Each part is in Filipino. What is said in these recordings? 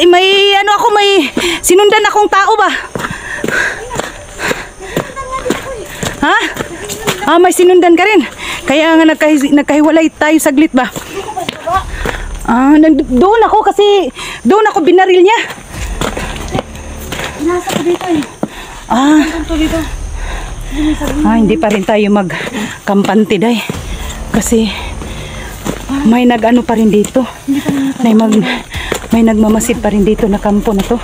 may ano ako, may sinundan akong tao ba? Ha? Ah, may sinundan ka rin. Kaya nga nagkahiwalay tayo saglit ba? Ah, doon ako kasi doon ako binaril niya. Nasa ko dito eh. Ah. Dito. Ah, hindi pa rin tayo magkampante day. Kasi may nag-ano pa rin dito. May nagmamasid pa rin dito na kampo na to.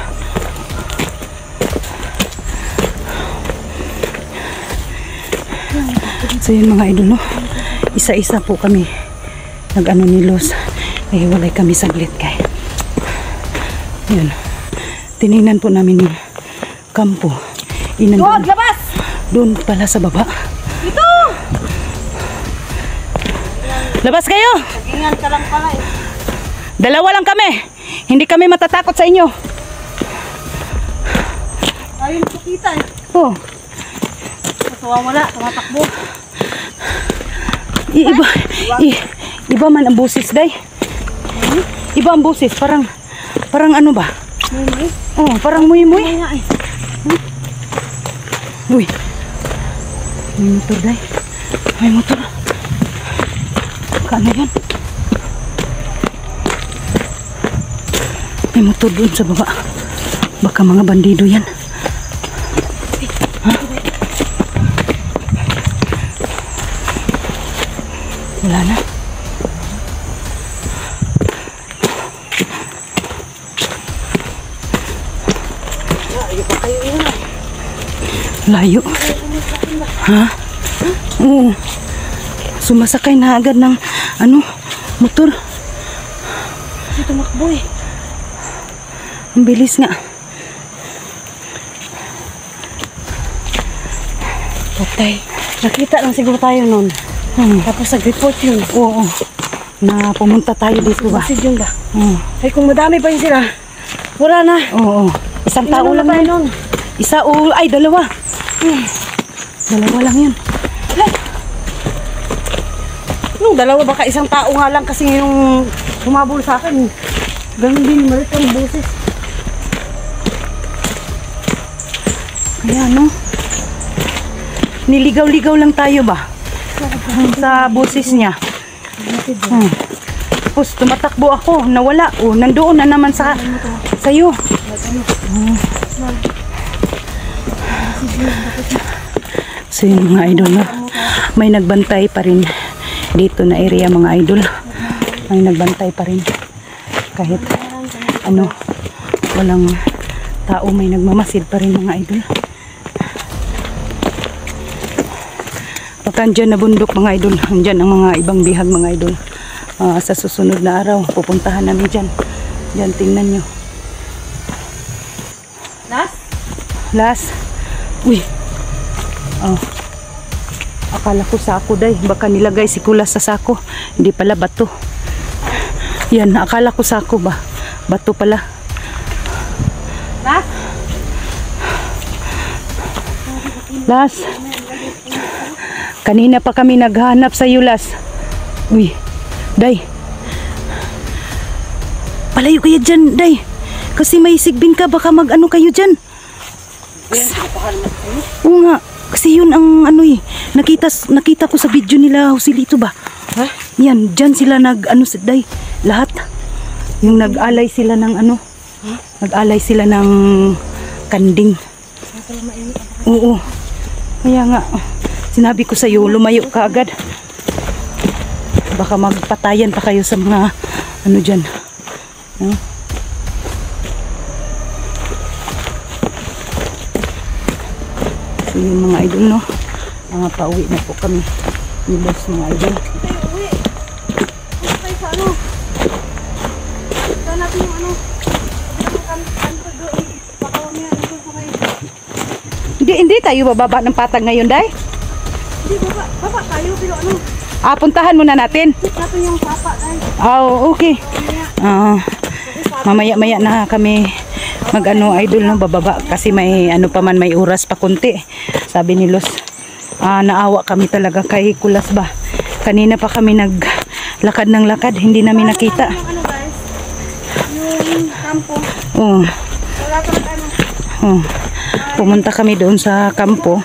So yun mga idol, no? Isa-isa po kami nag-ano ni Los. Nahiwalay kami saglit kay. Yun. Tinignan po namin yung kampo. Huwag, labas! Doon pala sa baba. Ito! Labas kayo! Ingat ka lang pala eh. Dalawa lang kami. Hindi kami matatakot sa inyo. Ayun ko kita eh. Oh. Kasawa wala, tumatakbo. Iba man ang busis, day. Iba ang busis, parang ano ba? Muy-muy? Oh, parang muy-muy. Muy nga eh. Uy. May motor, day. May motor. Kaano yan? May motor doon sa baba. Baka mga bandido yan. Ha? Wala na. Layo. Ha? Oo. Sumasakay na agad ng ano, motor. Kasi tumakbo eh. Ang bilis nga. Patay. Nakita lang siguro tayo nun. Tapos nag-report yun. Oo. Na pumunta tayo dito ba? Masid yun ba? Oo. Ay kung madami pa yun sila. Wala na. Oo. Isang tao lang tayo yun. nun. Isa o ay dalawa. Dalawa lang yun. Nung dalawa baka isang tao nga lang kasi yung humabol sa akin. Ganun din malit ang boses. Kaya no. Niligaw-ligaw lang tayo ba? Sa boses niya. Tapos tumatakbo ako, nawala. O, nandoon na naman sa'yo. So yun mga idol, no? May nagbantay pa rin dito na area mga idol. May nagbantay pa rin. Kahit ano, walang tao, may nagmamasid pa rin mga idol. Pagka andyan na bundok mga idol, andyan ang mga ibang bihag mga idol. Sa susunod na araw, pupuntahan namin dyan. Dyan, tingnan nyo. Last. Uy. Oh. Akala ko sako day. Baka nilagay si Kulas sa sako. Hindi pala bato. Yan, akala ko sako ba? Bato pala. Las. Kanina pa kami naghahanap sa iyo, Las. Uy. Day. Palayo kayo dyan, Day. Kasi may sigbin ka. Baka mag-ano kayo dyan. Oo nga. Kasi yun ang ano eh. Nakita ko sa video nila Joselito ba? Ha? Yan, dyan sila nag-ano day. Lahat. Yung nag-alay sila ng ano. Nag-alay sila ng kanding. Oo. Kaya nga, sinabi ko sa iyo, lumayo ka agad. Baka magpatayan pa kayo sa mga ano dyan. So yung mga idol, no? Pauwi na po kami. Ni boss mga idol. Uwi. Tayo sa ano? Saan natin yung ano? Hindi tayo bababa ng patag ngayon, Day? Hindi, baba tayo. Pero ano? Puntahan muna natin. Natin yung papa, Day. Oh, okay. Mamaya-maya na kami mag-ano idol, no, bababa kasi may ano pa man, may oras pa kunti. Sabi ni Los, naawa kami talaga kay Kulas ba. Kanina pa kami naglakad ng lakad, hindi namin nakita. Ano guys? Yung kampo. Oh. Wala ka ano. Oh. Pumunta kami doon sa kampo.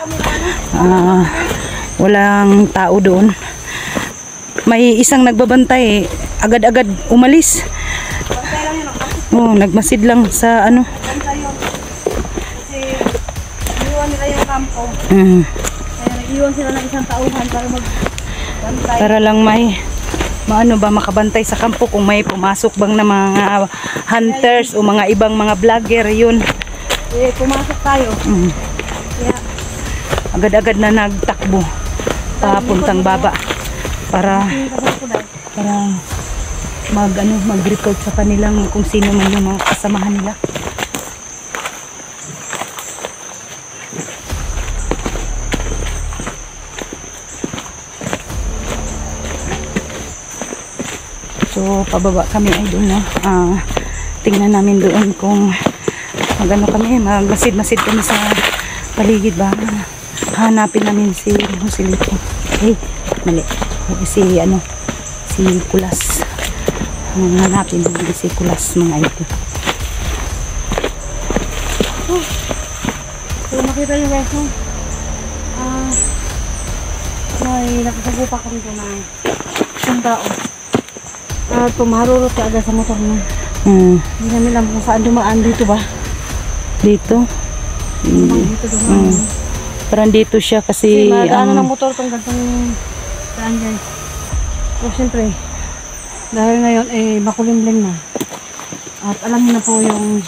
Walang tao doon. May isang nagbabantay, agad-agad umalis. Bantay lang yun. Oh, nagmasid lang sa ano. Bantay yun. Kasi iiwan nila yung kampo. Kaya nag-iwan sila ng isang tauhan para magbantay. Para lang may maano ba makabantay sa kampo kung may pumasok bang na mga hunters o mga ibang mga vlogger yun. Eh, pumasok tayo. Kaya Agad-agad na nagtakbo papuntang baba para mag-report sa kanilang kung sino man yung mga kasamahan nila. So pababa kami ay doon na. Tingnan namin doon kung magano kami, magmasid-masid kami sa paligid ba. Hanapin namin si Joselito. Hey, mali. Si Kulas. Hanapin namin si Kulas mga ito. so makita nyo guys, no? May nakasagupa kami doon na isang tao. Pumarurot ka agad sa motor mo. Hindi namin alam kung saan dumaan dito ba? Dito? Dito dumaan. Parang dito siya kasi Kasi madaanan ng motor itong gantong daan guys. So siyempre, dahil ngayon makulimlim na. At alam niyo na po yung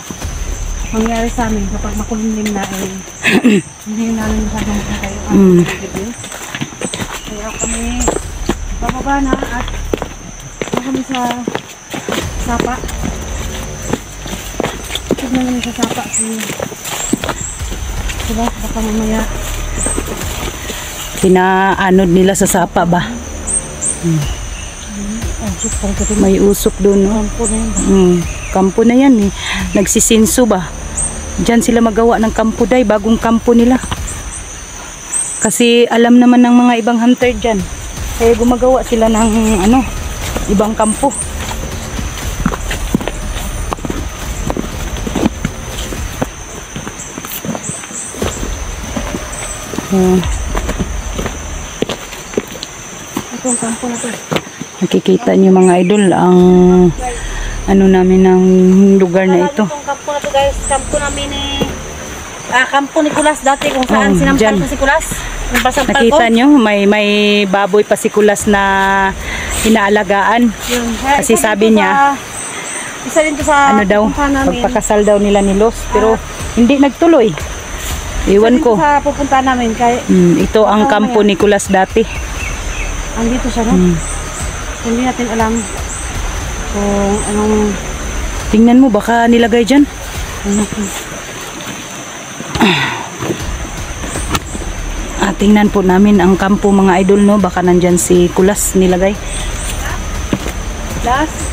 mangyayari sa amin kapag makulimlim na hindi namin masyadong kayo ang video. Kaya kami bababa na at kami sa sapa. Tignan namin sa sapa diba? Baka mamaya pinaanod nila sa sapa ba? May usok doon, no? kampo na yun. Kampo na yan eh. Nagsisinso ba? Diyan sila magawa ng kampo day, bagong kampo nila. Kasi alam naman ng mga ibang hunter dyan. Kaya gumagawa sila ng ibang kampo. Ito ang kampo na to. Nakikita niyo mga idol ang namin ng lugar na ito. Itong kampo na to guys, kampo namin kampo ni Kulas dati kung saan sinampal dyan. ko si Kulas. Yung pasampal Nakita ko. niyo may baboy pa si Kulas na inaalagaan. Yun. Kasi sabi niya, isa din to sa pupuntahan namin. magpakasal daw nila ni Los, pero hindi nagtuloy. Iwan ko. Sa pupuntahan namin kay Ito ang kampo ni Kulas dati. andito siya, no? Hindi natin alam kung anong Tingnan mo, baka nilagay dyan. Tingnan po namin ang kampo mga idol, no? Baka nandyan si Kulas nilagay. last.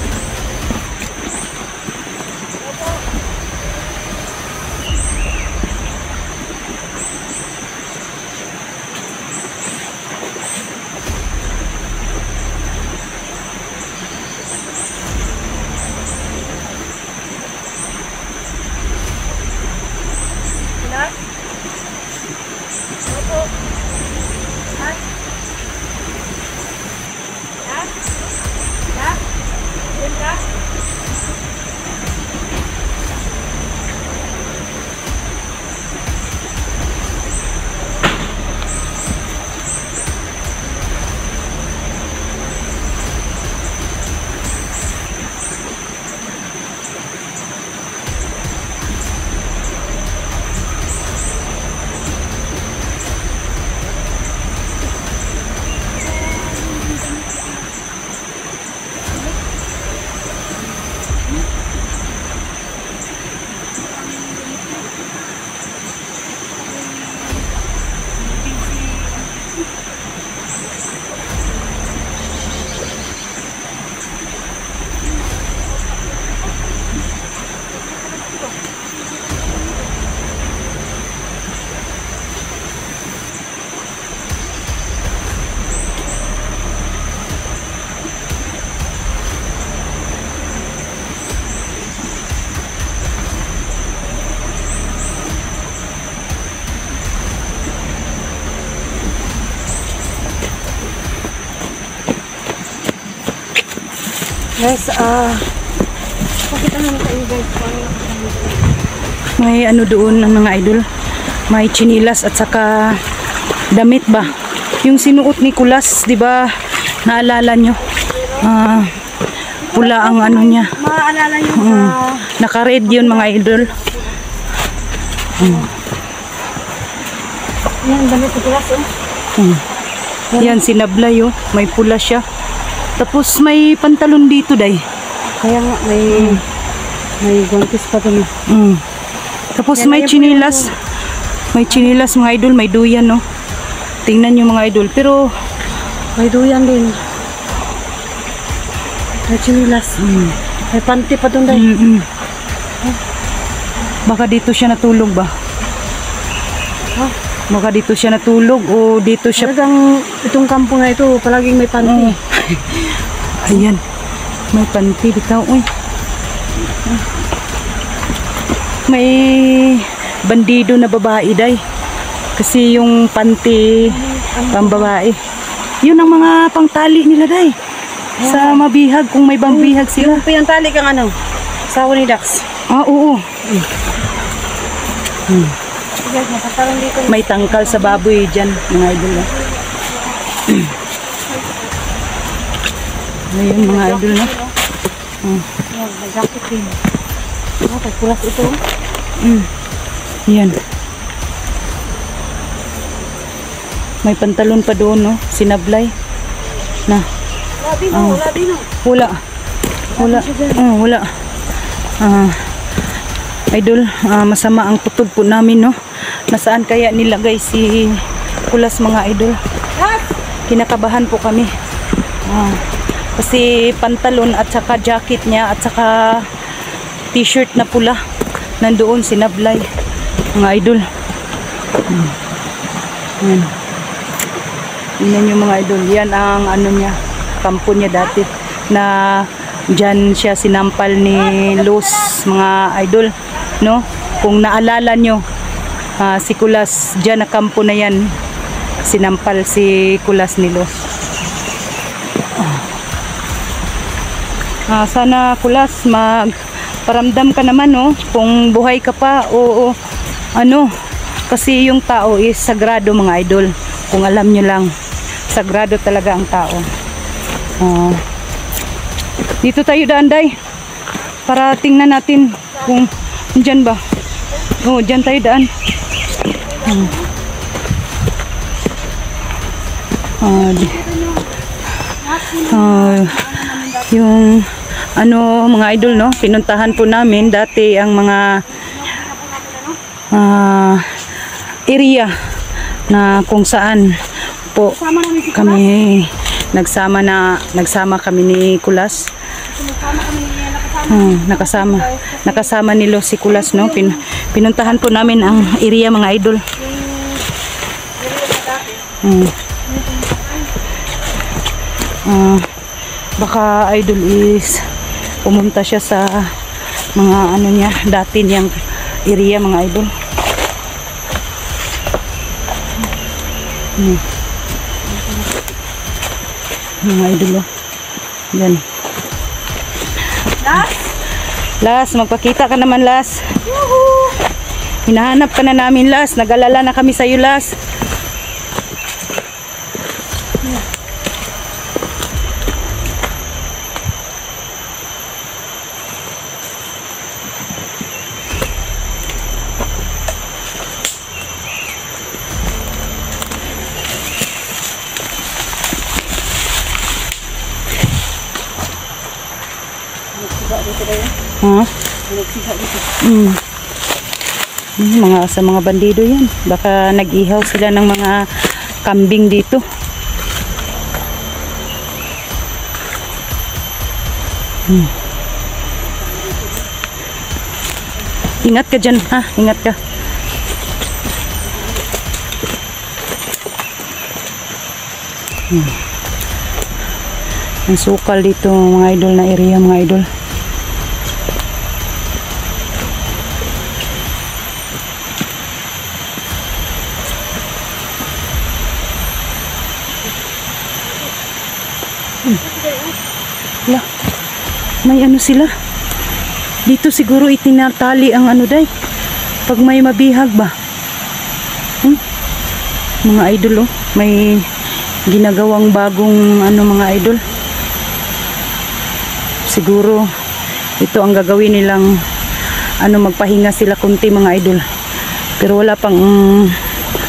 Guys, pakita naman sa inyo guys. May ano doon ng mga idol. May chinilas at saka damit ba. Yung sinuot ni Kulas, di ba? Naalala nyo? Pula ang ano niya. Maaalala nyo Naka-red yun mga idol. yan, damit ni Kulas. Yan, sinablay oh. May pula siya. Tapos may pantalon dito day. Kaya nga, may guantes pa dun. Tapos Yan, may ayun po chinilas. May chinilas mga idol. May duyan no. Tingnan nyo mga idol. Pero May duyan din. May chinilas. May panty pa dun dahil. baka dito siya natulog ba? Baka dito siya natulog o dito siya... Talagang itong kampo na ito, palaging may panty. Ayan. May panty. Bitaw. Uy. May bandido na babae day. Kasi yung panty pambabae. Yun ang mga pangtali nila day. Sa mabihag kung may bambihag sila. Yung pinantali kang ano? Sawa ni Dax. Oo. Guys, mapatalong dito. May tangkal sa baboy dyan, mga idol. Ayun, mga idol na. May jacket din. Kulas ito. Yan. May pantalon pa doon, no? Sinablay. Na. Labi no. Wala. Wala. Idol, masama ang kutob po namin, no? Nasaan kaya nilagay si Kulas, mga idol? Kinakabahan po kami. Kasi pantalon at saka jacket niya at saka t-shirt na pula nandoon sinablay, mga idol. Yan yung mga idol. Yan ang ano niya, kampo niya dati na dyan siya sinampal ni Luz, mga idol, no? Kung naalala nyo, si Kulas, dyan na kampo na yan sinampal si Kulas ni Luz. Sana Kulas magparamdam ka naman, no? Kung buhay ka pa o ano, kasi yung tao is sagrado, mga idol. Kung alam nyo lang, sagrado talaga ang tao. Dito tayo daan day para tingnan natin kung dyan ba. Dyan tayo daan. Yung ano, mga idol, no, pinuntahan po namin dati ang mga area na kung saan po kami nagsama kami ni Kulas. Nakasama ni Luz si Kulas, no? Pinuntahan po namin ang area, mga idol. Baka idol is pumunta siya sa mga ano niya, dati niyang area, mga idol. Mga idol, oh. Yan. Las, magpakita ka naman, Las. Hinahanap ka na namin, Las. Nag-alala na kami sa iyo, Las. Sa mga bandido yan. Baka nag-ihaw sila ng mga kambing dito. Ingat ka dyan, ha? Ingat ka. Ang sukal dito, mga idol, na area, mga idol. may ano sila. Dito siguro itinatali ang ano day. Pag may mabihag ba. Mga idol oh. May ginagawang bagong ano mga idol. Siguro ito ang gagawin nilang ano, magpahinga sila kunti mga idol. Pero wala pang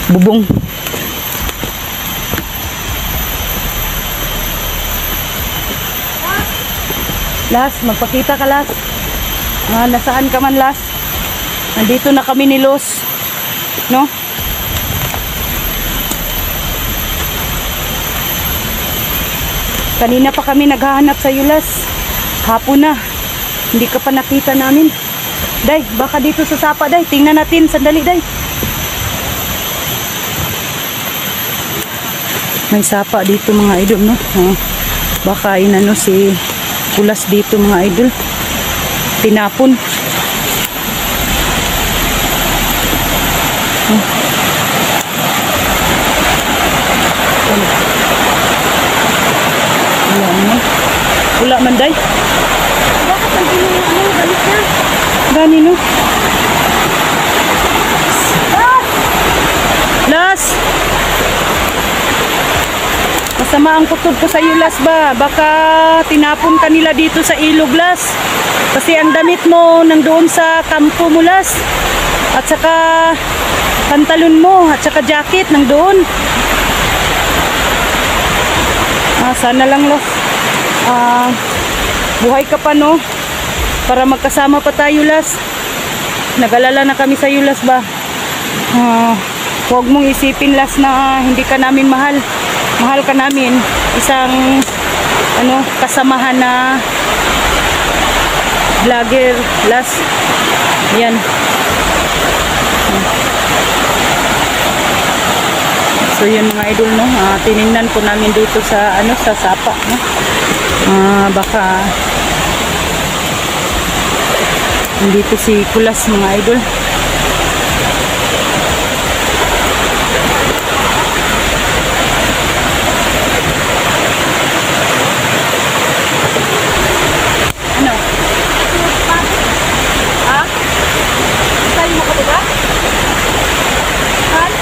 bubong. Las, magpakita ka Las. Nasaan ka man Las? Nandito na kami ni Los. No? Kanina pa kami naghahanap sa iyo Las. Hapon na. Hindi ka pa nakita namin. Day, baka dito sa sapa day. Tingnan natin. Sandali day. May sapa dito mga idol no. Baka inano si Kulas dito mga idol. Tinapon. Wala man day. Bakit nandito yung ano, balik na? Gani no. Las! Masama ang kutob ko sa iyo Las ba. Baka tinapon ka nila dito sa ilog Las. Kasi ang damit mo nandoon sa kampo mo Las. At saka pantalon mo at saka jacket nandoon. Sana lang Las. Buhay ka pa no. Para magkasama pa tayo Las. Nag-alala na kami sa iyo Las ba. Huwag mong isipin Las na hindi ka namin mahal. Mahal ka namin. Isang ano, kasamahan na vlogger Las. Yan. So yun mga idol no. Tiningnan po namin dito sa ano, sa sapa no. Baka dito si Kulas mga idol. Ano? Ha? Saan mo ka ba? Han?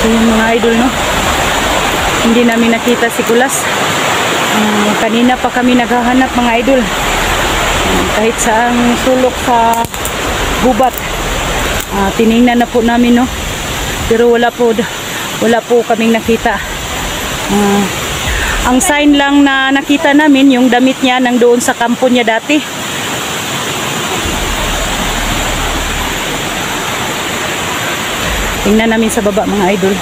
So yun mga idol, no? Hindi namin nakita si Kulas. Kanina pa kami naghahanap mga idol. Kahit saang sulok sa gubat. Tiningnan na po namin, no? Pero wala po kaming nakita. Ang sign lang na nakita namin, yung damit niya nang doon sa kampo niya dati. Tingnan namin sa baba mga idol.